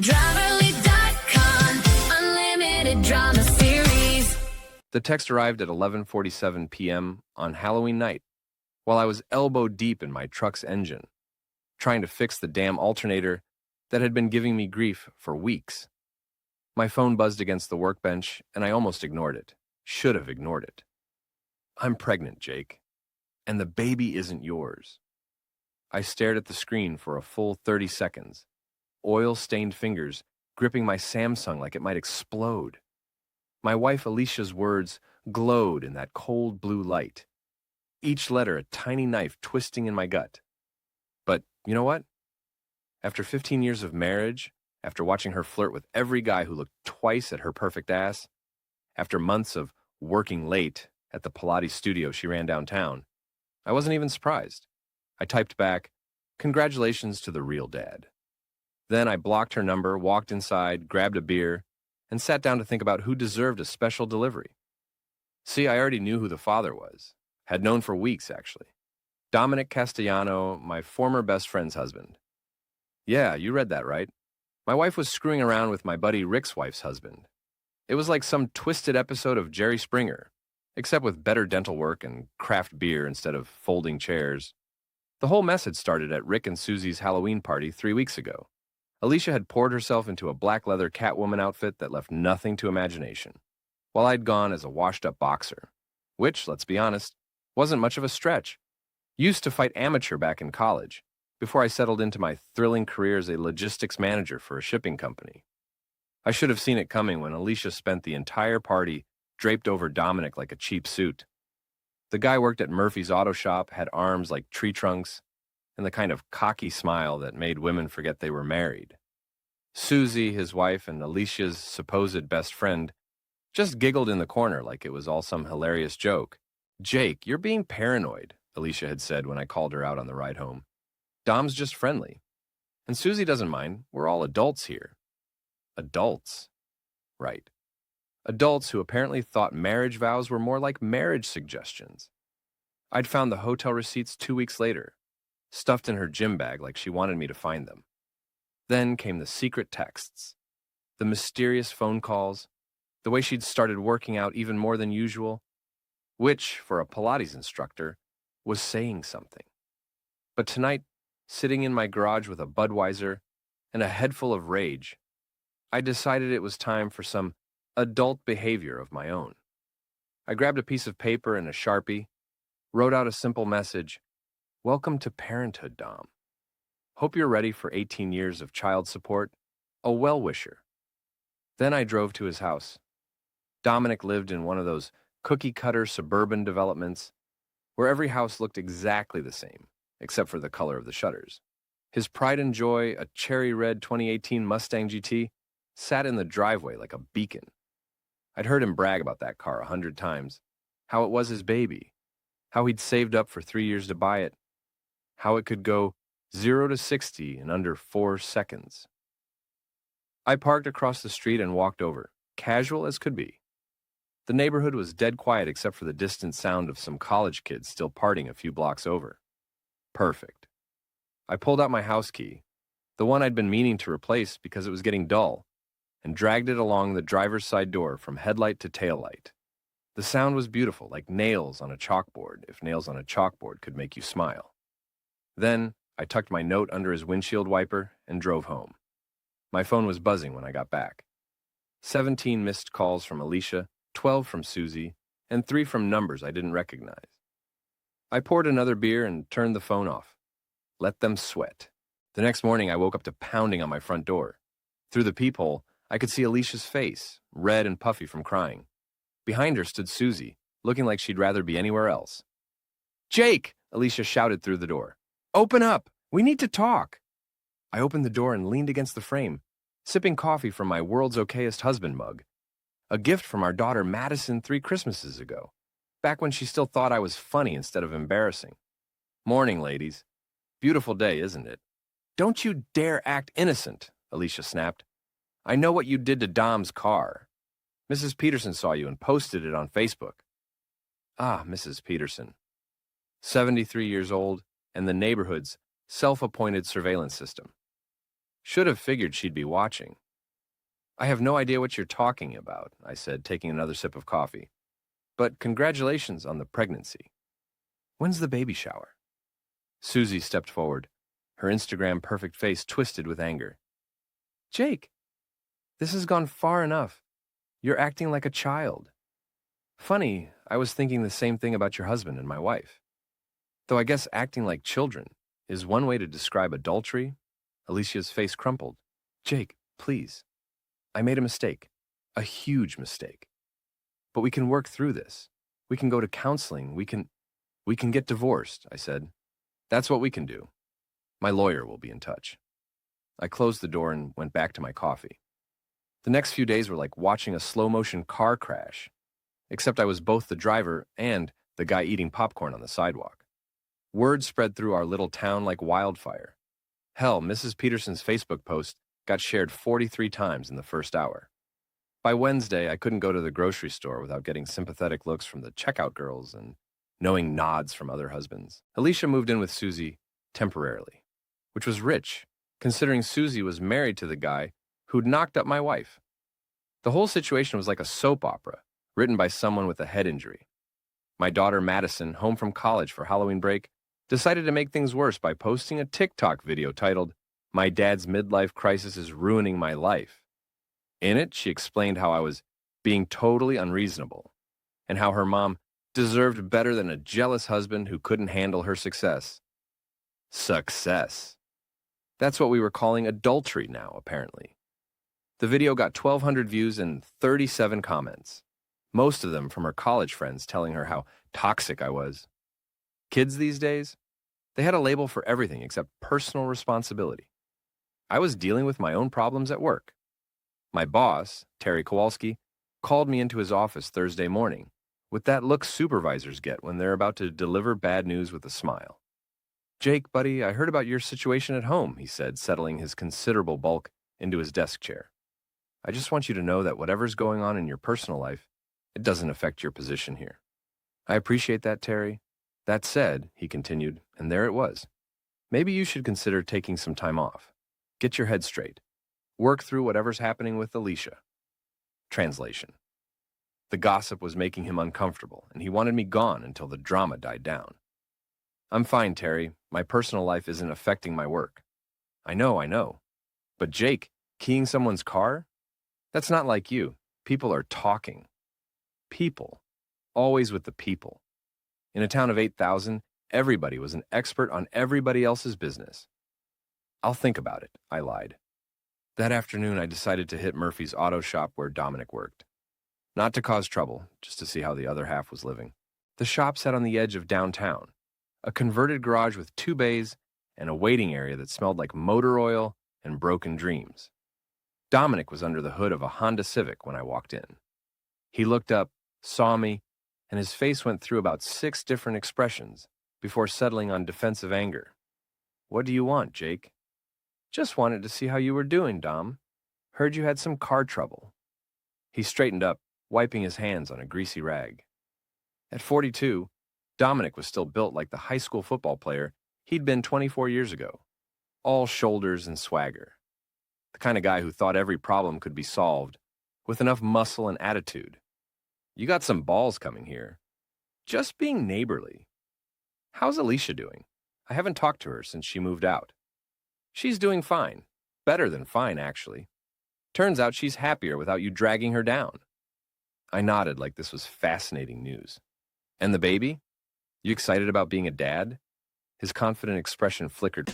Driverly.com, unlimited drama series. The text arrived at 11:47 p.m. on Halloween night, while I was elbow deep in my truck's engine, trying to fix the damn alternator that had been giving me grief for weeks. My phone buzzed against the workbench, and I almost ignored it. Should have ignored it. I'm pregnant, Jake, and the baby isn't yours. I stared at the screen for a full 30 seconds, oil-stained fingers gripping my Samsung like it might explode. My wife Alicia's words glowed in that cold blue light, each letter a tiny knife twisting in my gut. But you know what? After 15 years of marriage, after watching her flirt with every guy who looked twice at her perfect ass, after months of working late at the Pilates studio she ran downtown, I wasn't even surprised. I typed back, "Congratulations to the real dad." Then I blocked her number, walked inside, grabbed a beer, and sat down to think about who deserved a special delivery. See, I already knew who the father was. Had known for weeks, actually. Dominic Castellano, my former best friend's husband. Yeah, you read that right. My wife was screwing around with my buddy Rick's wife's husband. It was like some twisted episode of Jerry Springer, except with better dental work and craft beer instead of folding chairs. The whole mess had started at Rick and Susie's Halloween party 3 weeks ago. Alicia had poured herself into a black leather Catwoman outfit that left nothing to imagination, while I'd gone as a washed-up boxer, which, let's be honest, wasn't much of a stretch. Used to fight amateur back in college, before I settled into my thrilling career as a logistics manager for a shipping company. I should have seen it coming when Alicia spent the entire party draped over Dominic like a cheap suit. The guy worked at Murphy's auto shop, had arms like tree trunks, and the kind of cocky smile that made women forget they were married. Susie, his wife, and Alicia's supposed best friend just giggled in the corner like it was all some hilarious joke. "Jake, you're being paranoid," Alicia had said when I called her out on the ride home. "Dom's just friendly. And Susie doesn't mind. We're all adults here." Adults. Right. Adults who apparently thought marriage vows were more like marriage suggestions. I'd found the hotel receipts 2 weeks later, stuffed in her gym bag like she wanted me to find them. Then came the secret texts, the mysterious phone calls, the way she'd started working out even more than usual, which, for a Pilates instructor, was saying something. But tonight, sitting in my garage with a Budweiser and a head full of rage, I decided it was time for some adult behavior of my own. I grabbed a piece of paper and a Sharpie, wrote out a simple message: "Welcome to parenthood, Dom. Hope you're ready for 18 years of child support. A well-wisher." Then I drove to his house. Dominic lived in one of those cookie-cutter suburban developments where every house looked exactly the same, except for the color of the shutters. His pride and joy, a cherry-red 2018 Mustang GT, sat in the driveway like a beacon. I'd heard him brag about that car 100 times, how it was his baby, how he'd saved up for 3 years to buy it, how it could go 0 to 60 in under 4 seconds. I parked across the street and walked over, casual as could be. The neighborhood was dead quiet except for the distant sound of some college kids still partying a few blocks over. Perfect. I pulled out my house key, the one I'd been meaning to replace because it was getting dull, and dragged it along the driver's side door from headlight to taillight. The sound was beautiful, like nails on a chalkboard, if nails on a chalkboard could make you smile. Then I tucked my note under his windshield wiper and drove home. My phone was buzzing when I got back. 17 missed calls from Alicia, 12 from Susie, and 3 from numbers I didn't recognize. I poured another beer and turned the phone off. Let them sweat. The next morning, I woke up to pounding on my front door. Through the peephole, I could see Alicia's face, red and puffy from crying. Behind her stood Susie, looking like she'd rather be anywhere else. "Jake!" Alicia shouted through the door. "Open up! We need to talk!" I opened the door and leaned against the frame, sipping coffee from my World's Okayest Husband mug. A gift from our daughter Madison 3 Christmases ago, back when she still thought I was funny instead of embarrassing. "Morning, ladies. Beautiful day, isn't it?" "Don't you dare act innocent," Alicia snapped. "I know what you did to Dom's car. Mrs. Peterson saw you and posted it on Facebook." Ah, Mrs. Peterson. 73 years old and the neighborhood's self-appointed surveillance system. Should have figured she'd be watching. I have no idea what you're talking about, I said, taking another sip of coffee. But congratulations on the pregnancy. When's the baby shower? Susie stepped forward, her Instagram perfect face twisted with anger. Jake, this has gone far enough. You're acting like a child. Funny, I was thinking the same thing about your husband and my wife. Though I guess acting like children is one way to describe adultery. Alicia's face crumpled. Jake, please. I made a mistake. A huge mistake. But we can work through this. We can go to counseling. We can get divorced, I said. That's what we can do. My lawyer will be in touch. I closed the door and went back to my coffee. The next few days were like watching a slow-motion car crash, except I was both the driver and the guy eating popcorn on the sidewalk. Word spread through our little town like wildfire. Hell, Mrs. Peterson's Facebook post got shared 43 times in the first hour. By Wednesday, I couldn't go to the grocery store without getting sympathetic looks from the checkout girls and knowing nods from other husbands. Alicia moved in with Susie temporarily, which was rich, considering Susie was married to the guy who'd knocked up my wife. The whole situation was like a soap opera, written by someone with a head injury. My daughter Madison, home from college for Halloween break, decided to make things worse by posting a TikTok video titled, "My Dad's Midlife Crisis is Ruining My Life." In it, she explained how I was being totally unreasonable, and how her mom deserved better than a jealous husband who couldn't handle her success. Success. That's what we were calling adultery now, apparently. The video got 1,200 views and 37 comments, most of them from her college friends telling her how toxic I was. Kids these days, they had a label for everything except personal responsibility. I was dealing with my own problems at work. My boss, Terry Kowalski, called me into his office Thursday morning, with that look supervisors get when they're about to deliver bad news with a smile. Jake, buddy, I heard about your situation at home, he said, settling his considerable bulk into his desk chair. I just want you to know that whatever's going on in your personal life, it doesn't affect your position here. I appreciate that, Terry. That said, he continued, and there it was. Maybe you should consider taking some time off. Get your head straight. Work through whatever's happening with Alicia. Translation. The gossip was making him uncomfortable, and he wanted me gone until the drama died down. I'm fine, Terry. My personal life isn't affecting my work. I know. But Jake, keying someone's car? That's not like you. People are talking. People. Always with the people. In a town of 8,000, everybody was an expert on everybody else's business. I'll think about it, I lied. That afternoon, I decided to hit Murphy's auto shop where Dominic worked. Not to cause trouble, just to see how the other half was living. The shop sat on the edge of downtown, a converted garage with 2 bays and a waiting area that smelled like motor oil and broken dreams. Dominic was under the hood of a Honda Civic when I walked in. He looked up, saw me, and his face went through about 6 different expressions before settling on defensive anger. What do you want, Jake? Just wanted to see how you were doing, Dom. Heard you had some car trouble. He straightened up, wiping his hands on a greasy rag. At 42, Dominic was still built like the high school football player he'd been 24 years ago. All shoulders and swagger. The kind of guy who thought every problem could be solved with enough muscle and attitude. You got some balls coming here. Just being neighborly. How's Alicia doing? I haven't talked to her since she moved out. She's doing fine. Better than fine, actually. Turns out she's happier without you dragging her down. I nodded like this was fascinating news. And the baby? You excited about being a dad? His confident expression flickered.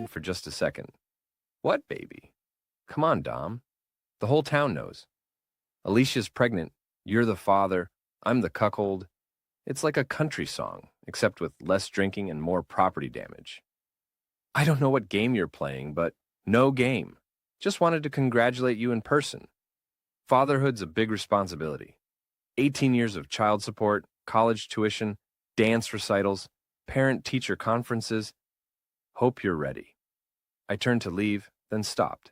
For just a second. What baby? Come on, Dom. The whole town knows. Alicia's pregnant, you're the father, I'm the cuckold. It's like a country song, except with less drinking and more property damage. I don't know what game you're playing, but no game. Just wanted to congratulate you in person. Fatherhood's a big responsibility. 18 years of child support, college tuition, dance recitals, parent-teacher conferences. Hope you're ready. I turned to leave, then stopped.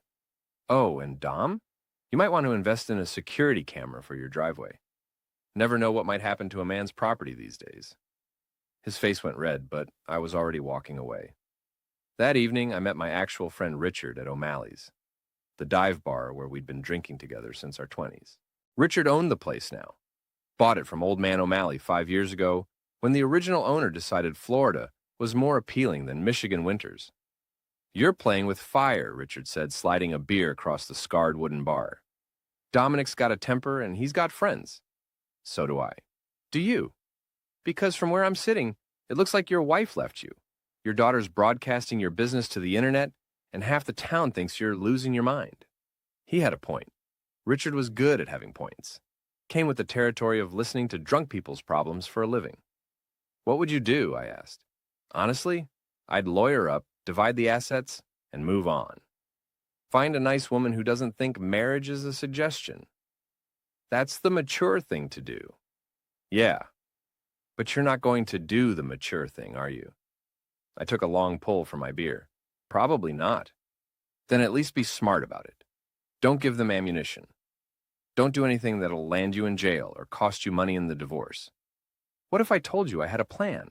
Oh, and Dom? You might want to invest in a security camera for your driveway. Never know what might happen to a man's property these days. His face went red, but I was already walking away. That evening, I met my actual friend Richard at O'Malley's, the dive bar where we'd been drinking together since our 20s. Richard owned the place now. Bought it from Old Man O'Malley 5 years ago when the original owner decided Florida was more appealing than Michigan winters. You're playing with fire, Richard said, sliding a beer across the scarred wooden bar. Dominic's got a temper and he's got friends. So do I. Do you? Because from where I'm sitting, it looks like your wife left you. Your daughter's broadcasting your business to the internet, and half the town thinks you're losing your mind. He had a point. Richard was good at having points. Came with the territory of listening to drunk people's problems for a living. What would you do? I asked. Honestly, I'd lawyer up, divide the assets, and move on. Find a nice woman who doesn't think marriage is a suggestion. That's the mature thing to do. Yeah, but you're not going to do the mature thing, are you? I took a long pull from my beer. Probably not. Then at least be smart about it. Don't give them ammunition. Don't do anything that'll land you in jail or cost you money in the divorce. What if I told you I had a plan?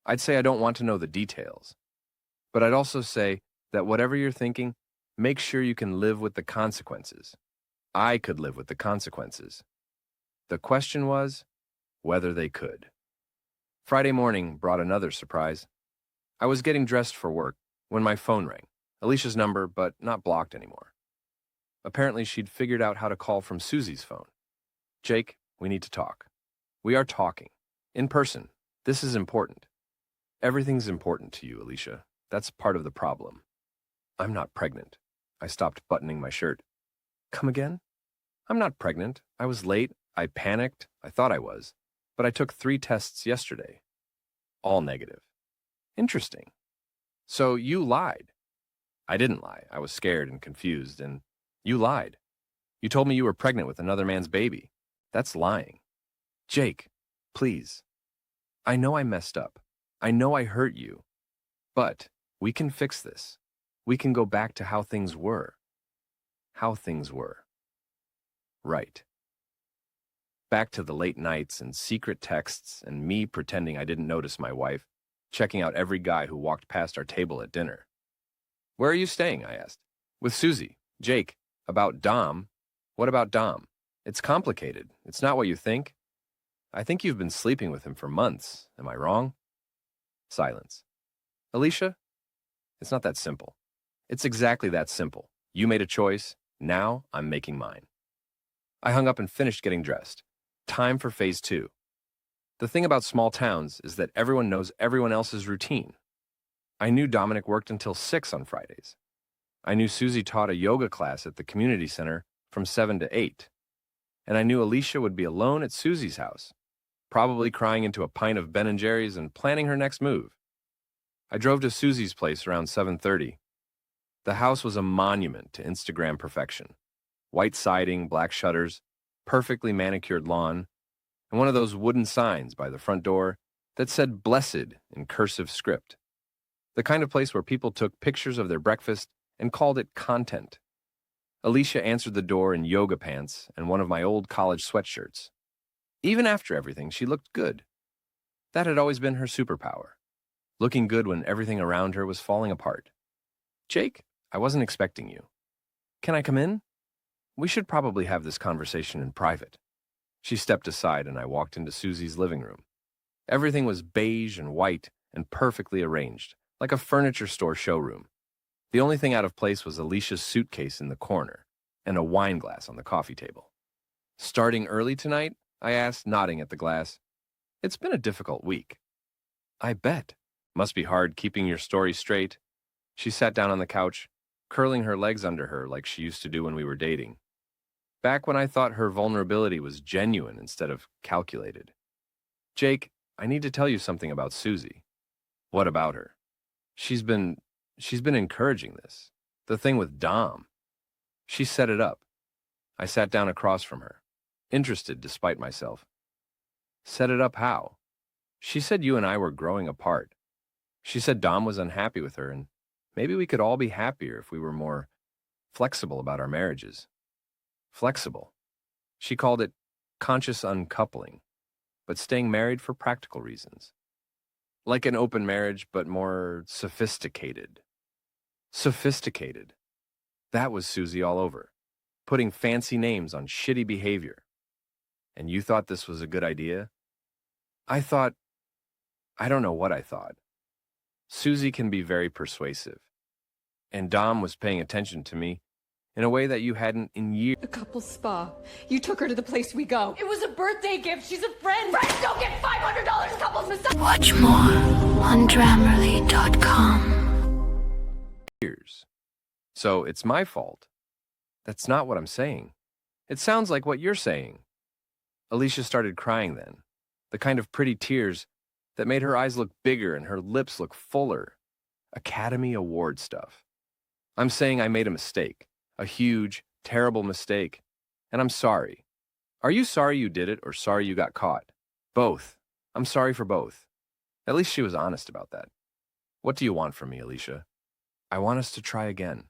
I'd say I don't want to know the details. But I'd also say that whatever you're thinking, make sure you can live with the consequences. I could live with the consequences. The question was whether they could. Friday morning brought another surprise. I was getting dressed for work when my phone rang. Alicia's number, but not blocked anymore. Apparently, she'd figured out how to call from Susie's phone. Jake, we need to talk. We are talking. In person. This is important. Everything's important to you, Alicia. That's part of the problem. I'm not pregnant. I stopped buttoning my shirt. Come again? I'm not pregnant. I was late. I panicked. I thought I was. But I took 3 tests yesterday. All negative. Interesting. So you lied. I didn't lie. I was scared and confused, and you lied. You told me you were pregnant with another man's baby. That's lying. Jake, please. I know I messed up. I know I hurt you. But we can fix this. We can go back to how things were. How things were. Right. Back to the late nights and secret texts and me pretending I didn't notice my wife, checking out every guy who walked past our table at dinner. Where are you staying? I asked. With Susie. Jake. About Dom. What about Dom? It's complicated. It's not what you think. I think you've been sleeping with him for months. Am I wrong? Silence. Alicia? It's not that simple. It's exactly that simple. You made a choice. Now I'm making mine. I hung up and finished getting dressed. Time for phase 2. The thing about small towns is that everyone knows everyone else's routine. I knew Dominic worked until 6 on Fridays. I knew Susie taught a yoga class at the community center from 7 to 8. And I knew Alicia would be alone at Susie's house, probably crying into a pint of Ben & Jerry's and planning her next move. I drove to Susie's place around 7:30. The house was a monument to Instagram perfection. White siding, black shutters, perfectly manicured lawn, and one of those wooden signs by the front door that said "Blessed" in cursive script. The kind of place where people took pictures of their breakfast and called it content. Alicia answered the door in yoga pants and one of my old college sweatshirts. Even after everything, she looked good. That had always been her superpower, looking good when everything around her was falling apart. Jake, I wasn't expecting you. Can I come in? We should probably have this conversation in private. She stepped aside and I walked into Susie's living room. Everything was beige and white and perfectly arranged, like a furniture store showroom. The only thing out of place was Alicia's suitcase in the corner and a wine glass on the coffee table. Starting early tonight? I asked, nodding at the glass. It's been a difficult week. I bet. Must be hard keeping your story straight. She sat down on the couch, curling her legs under her like she used to do when we were dating. Back when I thought her vulnerability was genuine instead of calculated. Jake, I need to tell you something about Susie. What about her? She's been encouraging this. The thing with Dom. She set it up. I sat down across from her, interested despite myself. Set it up how? She said you and I were growing apart. She said Dom was unhappy with her, and maybe we could all be happier if we were more flexible about our marriages. Flexible. She called it conscious uncoupling, but staying married for practical reasons. Like an open marriage, but more sophisticated. Sophisticated. That was Susie all over, putting fancy names on shitty behavior. And you thought this was a good idea? I don't know what I thought. Susie can be very persuasive. And Dom was paying attention to me in a way that you hadn't in years. A couple spa. You took her to the place we go. It was a birthday gift. She's a friend. Friends don't get $500 couples massage. Watch more on Grammarly.com. So it's my fault. That's not what I'm saying. It sounds like what you're saying. Alicia started crying then, the kind of pretty tears that made her eyes look bigger and her lips look fuller. Academy Award stuff. I'm saying I made a mistake, a huge, terrible mistake, and I'm sorry. Are you sorry you did it or sorry you got caught? Both. I'm sorry for both. At least she was honest about that. What do you want from me, Alicia? I want us to try again.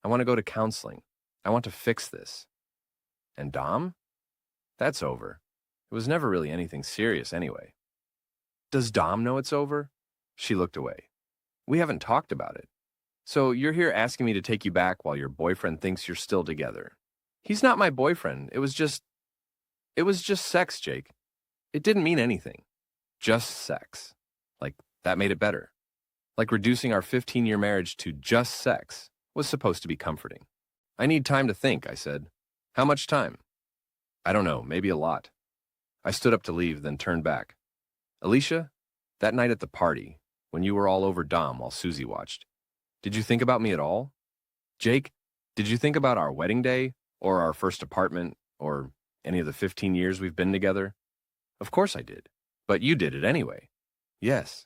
I want to go to counseling. I want to fix this. And Dom? That's over. It was never really anything serious anyway. Does Dom know it's over? She looked away. We haven't talked about it. So you're here asking me to take you back while your boyfriend thinks you're still together. He's not my boyfriend. It was just sex, Jake. It didn't mean anything. Just sex. Like, that made it better. Like reducing our 15-year marriage to just sex was supposed to be comforting. I need time to think, I said. How much time? I don't know, maybe a lot. I stood up to leave, then turned back. Alicia, that night at the party, when you were all over Dom while Susie watched, did you think about me at all? Jake, did you think about our wedding day, or our first apartment, or any of the 15 years we've been together? Of course I did. But you did it anyway. Yes.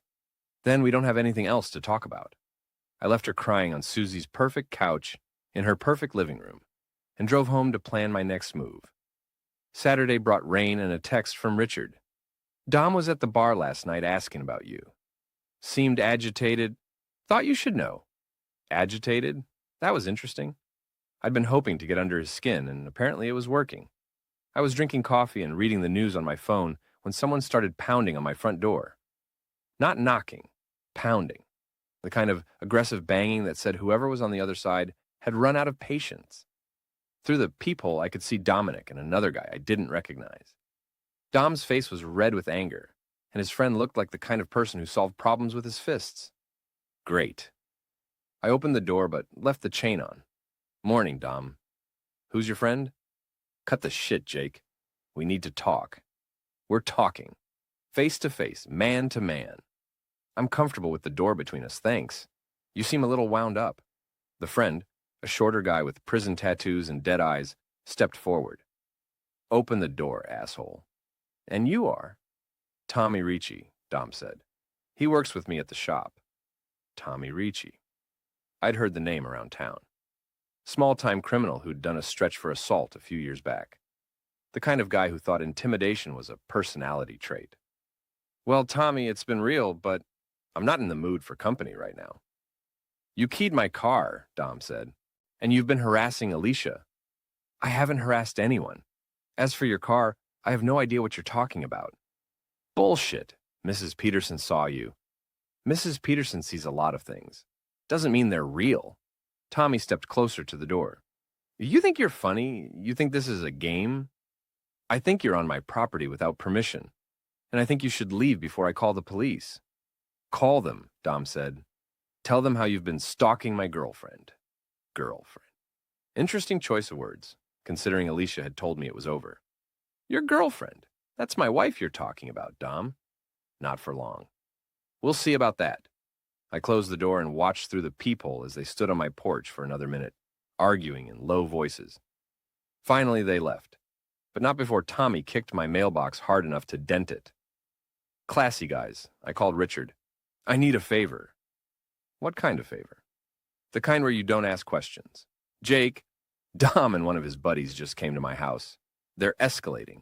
Then we don't have anything else to talk about. I left her crying on Susie's perfect couch in her perfect living room and drove home to plan my next move. Saturday brought rain and a text from Richard. Dom was at the bar last night asking about you. Seemed agitated. Thought you should know. Agitated? That was interesting. I'd been hoping to get under his skin, and apparently it was working. I was drinking coffee and reading the news on my phone when someone started pounding on my front door. Not knocking, pounding. The kind of aggressive banging that said whoever was on the other side had run out of patience. Through the peephole, I could see Dominic and another guy I didn't recognize. Dom's face was red with anger, and his friend looked like the kind of person who solved problems with his fists. Great. I opened the door but left the chain on. Morning, Dom. Who's your friend? Cut the shit, Jake. We need to talk. We're talking. Face to face, man to man. I'm comfortable with the door between us, thanks. You seem a little wound up. The friend, a shorter guy with prison tattoos and dead eyes, stepped forward. Open the door, asshole. And you are? Tommy Ricci, Dom said. He works with me at the shop. Tommy Ricci. I'd heard the name around town. Small-time criminal who'd done a stretch for assault a few years back. The kind of guy who thought intimidation was a personality trait. Well, Tommy, it's been real, but I'm not in the mood for company right now. You keyed my car, Dom said, and you've been harassing Alicia. I haven't harassed anyone. As for your car, I have no idea what you're talking about. Bullshit. Mrs. Peterson saw you. Mrs. Peterson sees a lot of things. Doesn't mean they're real. Tommy stepped closer to the door. You think you're funny? You think this is a game? I think you're on my property without permission, and I think you should leave before I call the police. Call them, Dom said. Tell them how you've been stalking my girlfriend. Girlfriend. Interesting choice of words, considering Alicia had told me it was over. Your girlfriend. That's my wife you're talking about, Dom. Not for long. We'll see about that. I closed the door and watched through the peephole as they stood on my porch for another minute, arguing in low voices. Finally, they left, but not before Tommy kicked my mailbox hard enough to dent it. Classy guys, I called Richard. I need a favor. What kind of favor? The kind where you don't ask questions. Jake, Dom and one of his buddies just came to my house. They're escalating.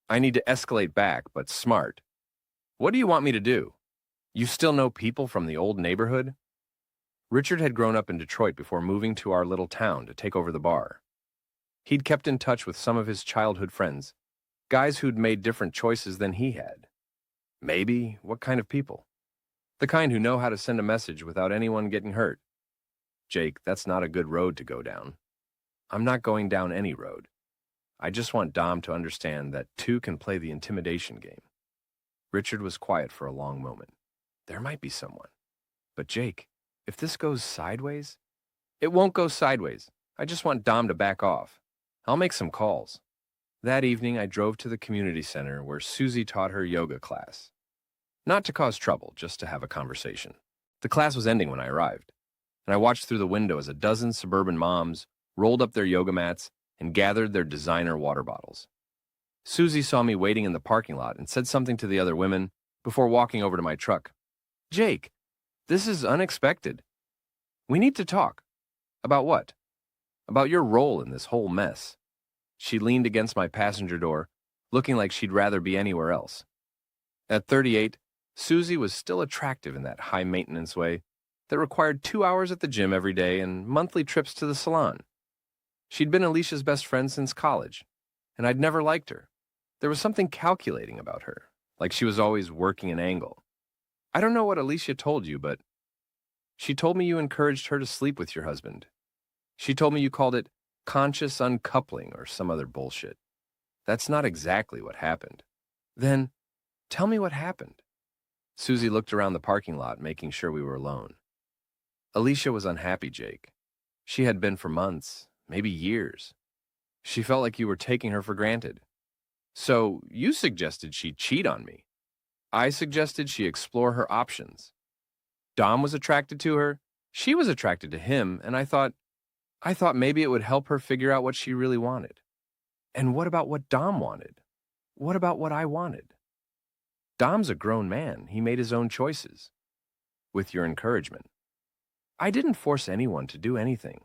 I need to escalate back, but smart. What do you want me to do? You still know people from the old neighborhood? Richard had grown up in Detroit before moving to our little town to take over the bar. He'd kept in touch with some of his childhood friends, guys who'd made different choices than he had. Maybe, what kind of people? The kind who know how to send a message without anyone getting hurt. Jake, that's not a good road to go down. I'm not going down any road. I just want Dom to understand that two can play the intimidation game. Richard was quiet for a long moment. There might be someone. But Jake, if this goes sideways? It won't go sideways. I just want Dom to back off. I'll make some calls. That evening, I drove to the community center where Susie taught her yoga class. Not to cause trouble, just to have a conversation. The class was ending when I arrived, and I watched through the window as a dozen suburban moms rolled up their yoga mats and gathered their designer water bottles. Susie saw me waiting in the parking lot and said something to the other women before walking over to my truck. Jake, this is unexpected. We need to talk. About what? About your role in this whole mess. She leaned against my passenger door, looking like she'd rather be anywhere else. At 38, Susie was still attractive in that high-maintenance way that required 2 hours at the gym every day and monthly trips to the salon. She'd been Alicia's best friend since college, and I'd never liked her. There was something calculating about her, like she was always working an angle. I don't know what Alicia told you, but she told me you encouraged her to sleep with your husband. She told me you called it conscious uncoupling or some other bullshit. That's not exactly what happened. Then, tell me what happened. Susie looked around the parking lot, making sure we were alone. Alicia was unhappy, Jake. She had been for months, maybe years. She felt like you were taking her for granted. So you suggested she cheat on me. I suggested she explore her options. Dom was attracted to her, she was attracted to him, and I thought maybe it would help her figure out what she really wanted. And what about what Dom wanted? What about what I wanted? Dom's a grown man. He made his own choices. With your encouragement. I didn't force anyone to do anything.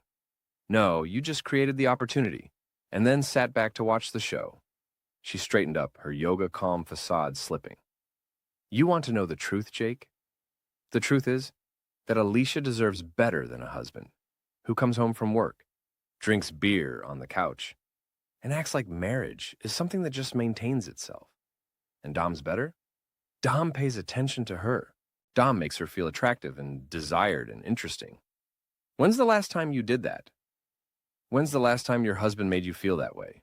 No, you just created the opportunity, and then sat back to watch the show. She straightened up, her yoga calm facade slipping. You want to know the truth, Jake? The truth is that Alicia deserves better than a husband who comes home from work, drinks beer on the couch, and acts like marriage is something that just maintains itself. And Dom's better? Dom pays attention to her. Dom makes her feel attractive and desired and interesting. When's the last time you did that? When's the last time your husband made you feel that way?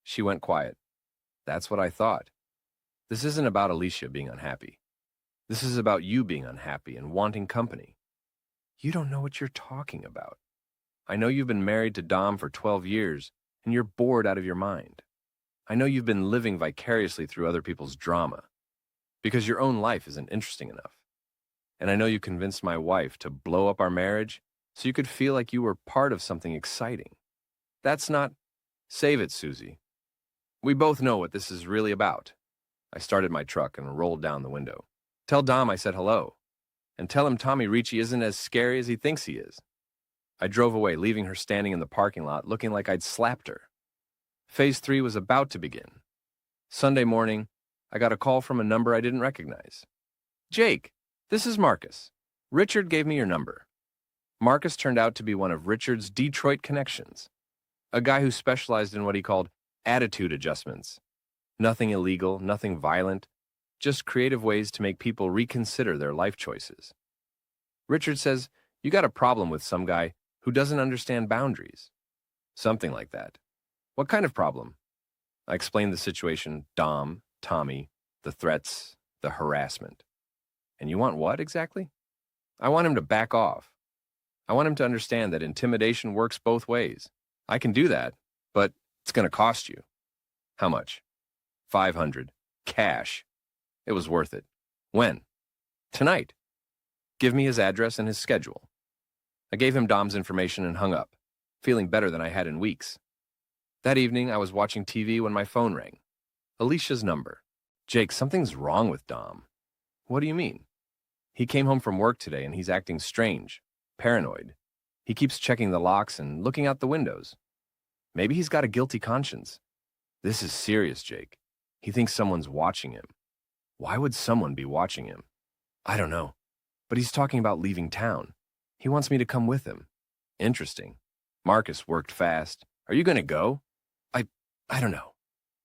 She went quiet. That's what I thought. This isn't about Alicia being unhappy. This is about you being unhappy and wanting company. You don't know what you're talking about. I know you've been married to Dom for 12 years, and you're bored out of your mind. I know you've been living vicariously through other people's drama, because your own life isn't interesting enough. And I know you convinced my wife to blow up our marriage so you could feel like you were part of something exciting. That's not... Save it, Susie. We both know what this is really about. I started my truck and rolled down the window. Tell Dom I said hello. And tell him Tommy Ricci isn't as scary as he thinks he is. I drove away, leaving her standing in the parking lot, looking like I'd slapped her. Phase 3 was about to begin. Sunday morning, I got a call from a number I didn't recognize. Jake, this is Marcus. Richard gave me your number. Marcus turned out to be one of Richard's Detroit connections, a guy who specialized in what he called attitude adjustments. Nothing illegal, nothing violent, just creative ways to make people reconsider their life choices. Richard says, you got a problem with some guy who doesn't understand boundaries. Something like that. What kind of problem? I explained the situation, Dom, Tommy, the threats, the harassment. And you want what exactly? I want him to back off. I want him to understand that intimidation works both ways. I can do that, but it's going to cost you. How much? $500. Cash. It was worth it. When? Tonight. Give me his address and his schedule. I gave him Dom's information and hung up, feeling better than I had in weeks. That evening, I was watching TV when my phone rang. Alicia's number. Jake, something's wrong with Dom. What do you mean? He came home from work today and he's acting strange, paranoid. He keeps checking the locks and looking out the windows. Maybe he's got a guilty conscience. This is serious, Jake. He thinks someone's watching him. Why would someone be watching him? I don't know. But he's talking about leaving town. He wants me to come with him. Interesting. Marcus worked fast. Are you going to go? I don't know.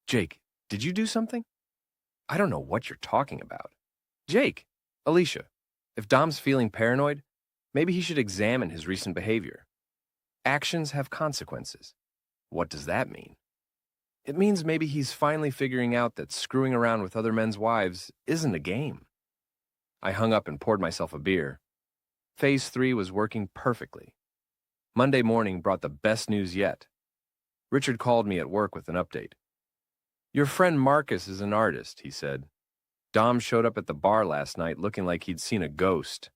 Jake, did you do something? I don't know what you're talking about. Jake, Alicia, if Dom's feeling paranoid, maybe he should examine his recent behavior. Actions have consequences. What does that mean? It means maybe he's finally figuring out that screwing around with other men's wives isn't a game. I hung up and poured myself a beer. Phase 3 was working perfectly. Monday morning brought the best news yet. Richard called me at work with an update. Your friend Marcus is an artist, he said. Dom showed up at the bar last night looking like he'd seen a ghost.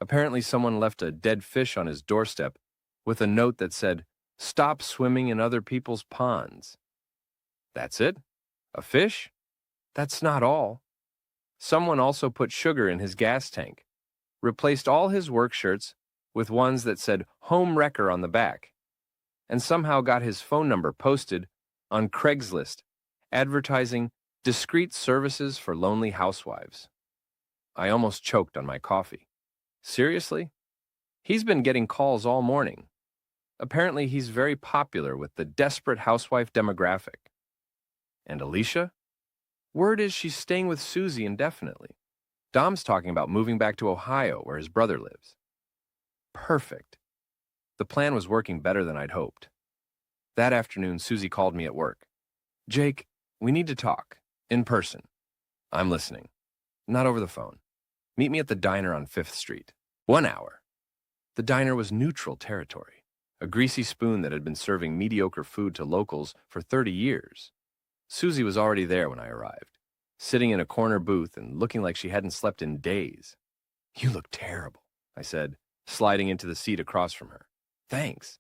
Apparently someone left a dead fish on his doorstep with a note that said, "Stop swimming in other people's ponds." That's it? A fish? That's not all. Someone also put sugar in his gas tank, replaced all his work shirts with ones that said Home Wrecker on the back, and somehow got his phone number posted on Craigslist, advertising discreet services for lonely housewives. I almost choked on my coffee. Seriously? He's been getting calls all morning. Apparently he's very popular with the desperate housewife demographic. And Alicia? Word is she's staying with Susie indefinitely. Dom's talking about moving back to Ohio where his brother lives. Perfect. The plan was working better than I'd hoped. That afternoon, Susie called me at work. Jake, we need to talk. In person. I'm listening. Not over the phone. Meet me at the diner on 5th Street. 1 hour. The diner was neutral territory. A greasy spoon that had been serving mediocre food to locals for 30 years. Susie was already there when I arrived, sitting in a corner booth and looking like she hadn't slept in days. You look terrible, I said, sliding into the seat across from her. Thanks.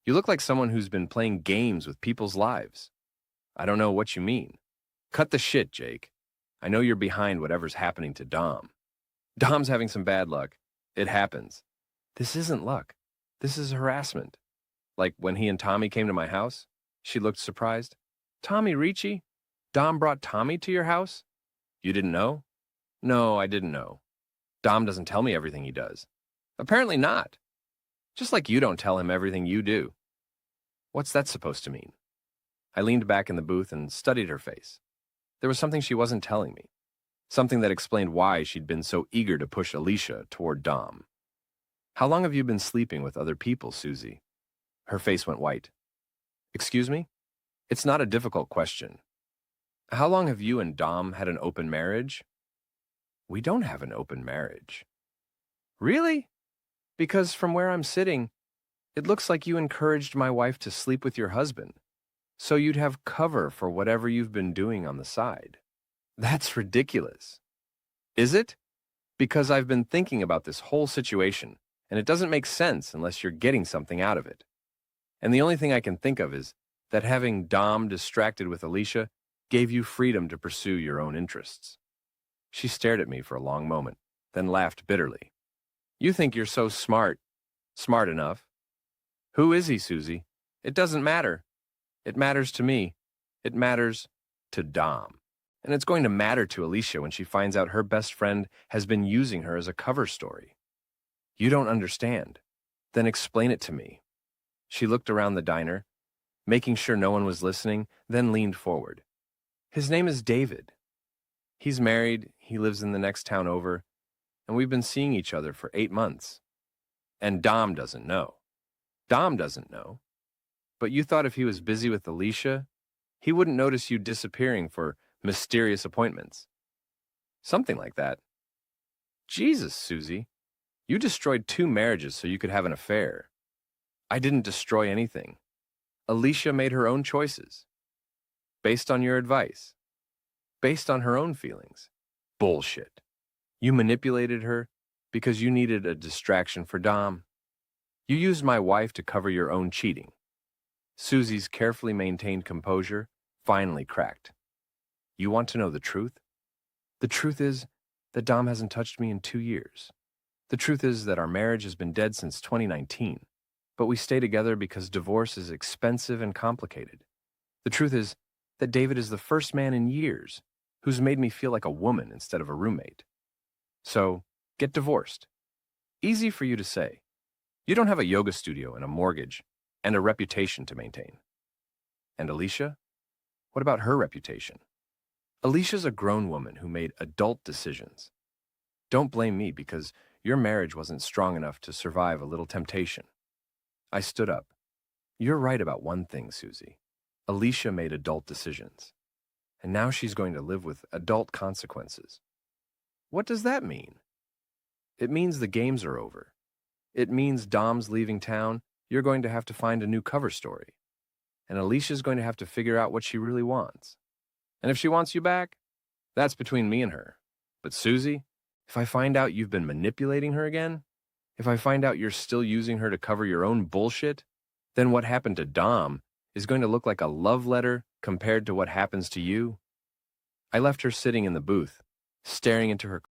You look like someone who's been playing games with people's lives. I don't know what you mean. Cut the shit, Jake. I know you're behind whatever's happening to Dom. Dom's having some bad luck. It happens. This isn't luck. This is harassment. Like when he and Tommy came to my house, she looked surprised. Tommy Ricci? Dom brought Tommy to your house? You didn't know? No, I didn't know. Dom doesn't tell me everything he does. Apparently not. Just like you don't tell him everything you do. What's that supposed to mean? I leaned back in the booth and studied her face. There was something she wasn't telling me. Something that explained why she'd been so eager to push Alicia toward Dom. How long have you been sleeping with other people, Susie? Her face went white. Excuse me? It's not a difficult question. How long have you and Dom had an open marriage? We don't have an open marriage. Really? Because from where I'm sitting, it looks like you encouraged my wife to sleep with your husband, so you'd have cover for whatever you've been doing on the side. That's ridiculous. Is it? Because I've been thinking about this whole situation, and it doesn't make sense unless you're getting something out of it. And the only thing I can think of is that having Dom distracted with Alicia gave you freedom to pursue your own interests. She stared at me for a long moment, then laughed bitterly. You think you're so smart. Smart enough. Who is he, Susie? It doesn't matter. It matters to me. It matters to Dom. And it's going to matter to Alicia when she finds out her best friend has been using her as a cover story. You don't understand. Then explain it to me. She looked around the diner, making sure no one was listening, then leaned forward. His name is David. He's married, he lives in the next town over, and we've been seeing each other for 8 months. And Dom doesn't know. Dom doesn't know. But you thought if he was busy with Alicia, he wouldn't notice you disappearing for mysterious appointments. Something like that. Jesus, Susie. You destroyed 2 marriages so you could have an affair. I didn't destroy anything. Alicia made her own choices. Based on your advice. Based on her own feelings. Bullshit. You manipulated her because you needed a distraction for Dom. You used my wife to cover your own cheating. Susie's carefully maintained composure finally cracked. You want to know the truth? The truth is that Dom hasn't touched me in 2 years. The truth is that our marriage has been dead since 2019. But we stay together because divorce is expensive and complicated. The truth is that David is the first man in years who's made me feel like a woman instead of a roommate. So, get divorced. Easy for you to say. You don't have a yoga studio and a mortgage and a reputation to maintain. And Alicia? What about her reputation? Alicia's a grown woman who made adult decisions. Don't blame me because your marriage wasn't strong enough to survive a little temptation. I stood up. You're right about one thing, Susie. Alicia made adult decisions. And now she's going to live with adult consequences. What does that mean? It means the games are over. It means Dom's leaving town. You're going to have to find a new cover story. And Alicia's going to have to figure out what she really wants. And if she wants you back, that's between me and her. But Susie, if I find out you've been manipulating her again, if I find out you're still using her to cover your own bullshit, then what happened to Dom is going to look like a love letter compared to what happens to you. I left her sitting in the booth, staring into her